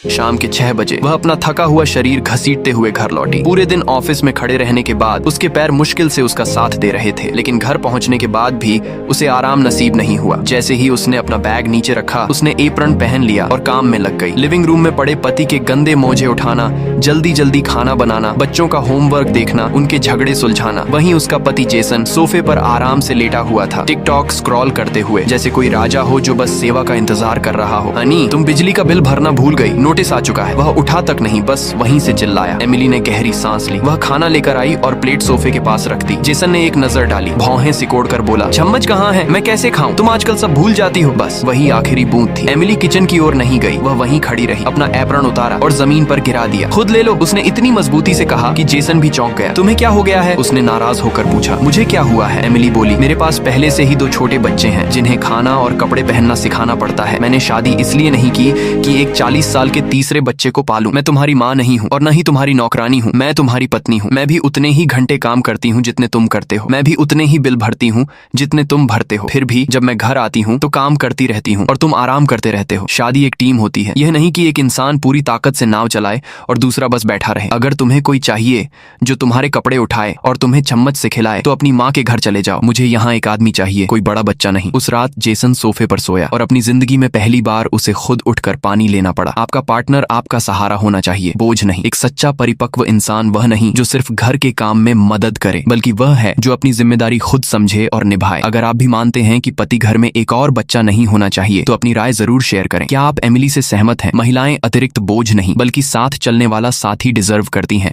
शाम के 6 बजे वह अपना थका हुआ शरीर घसीटते हुए घर लौटी। पूरे दिन ऑफिस में खड़े रहने के बाद उसके पैर मुश्किल से उसका साथ दे रहे थे, लेकिन घर पहुंचने के बाद भी उसे आराम नसीब नहीं हुआ। जैसे ही उसने अपना बैग नीचे रखा, उसने एप्रन पहन लिया और काम में लग गई। लिविंग रूम में पड़े पति के गंदे मोजे उठाना, जल्दी जल्दी खाना बनाना, बच्चों का होमवर्क देखना, उनके झगड़े सुलझाना। वहीं उसका पति जेसन सोफे पर आराम से लेटा हुआ था, टिकटॉक स्क्रॉल करते हुए, जैसे कोई राजा हो जो बस सेवा का इंतजार कर रहा हो। हनी, तुम बिजली का बिल भरना भूल गई, नोटिस आ चुका है। वह उठा तक नहीं, बस वहीं से चिल्लाया। एमिली ने गहरी सांस ली। वह खाना लेकर आई और प्लेट सोफे के पास रख दी। जेसन ने एक नजर डाली, भौहें सिकोड़ कर बोला, चम्मच कहाँ है? मैं कैसे खाऊं? तुम आजकल सब भूल जाती हो। बस वही आखिरी बूंद थी। एमिली किचन की ओर नहीं गई, वह वहीं खड़ी रही, अपना एप्रन उतारा और जमीन पर गिरा दिया। खुद ले लो, उसने इतनी मजबूती से कहा कि जेसन भी चौंक गया। तुम्हें क्या हो गया है? उसने नाराज होकर पूछा। मुझे क्या हुआ है? एमिली बोली, मेरे पास पहले से ही 2 छोटे बच्चे हैं जिन्हें खाना और कपड़े पहनना सिखाना पड़ता है। मैंने शादी इसलिए नहीं की कि एक 40 साल के तीसरे बच्चे को पालूं। मैं तुम्हारी माँ नहीं हूँ और न ही तुम्हारी नौकरानी हूँ। मैं तुम्हारी पत्नी हूँ। मैं भी उतने ही घंटे काम करती हूँ जितने तुम करते हो। मैं भी उतने ही बिल भरती हूँ जितने तुम भरते हो। फिर भी जब मैं घर आती हूँ तो काम करती रहती हूँ और तुम आराम करते रहते हो। शादी एक टीम होती है, यह नहीं कि एक इंसान पूरी ताकत से नाव चलाए और दूसरा बस बैठा रहे। अगर तुम्हें कोई चाहिए जो तुम्हारे कपड़े उठाए और तुम्हें चम्मच से खिलाए तो अपनी माँ के घर चले जाओ। मुझे यहाँ एक आदमी चाहिए, कोई बड़ा बच्चा नहीं। उस रात जेसन सोफे पर सोया और अपनी जिंदगी में पहली बार उसे खुद उठकर पानी लेना पड़ा। आपका पार्टनर आपका सहारा होना चाहिए, बोझ नहीं। एक सच्चा परिपक्व इंसान वह नहीं जो सिर्फ घर के काम में मदद करे, बल्कि वह है जो अपनी जिम्मेदारी खुद समझे और निभाए। अगर आप भी मानते हैं कि पति घर में एक और बच्चा नहीं होना चाहिए तो अपनी राय जरूर शेयर करें। क्या आप एमिली से सहमत हैं? महिलाएं अतिरिक्त बोझ नहीं बल्कि साथ चलने वाला साथी डिजर्व करती हैं।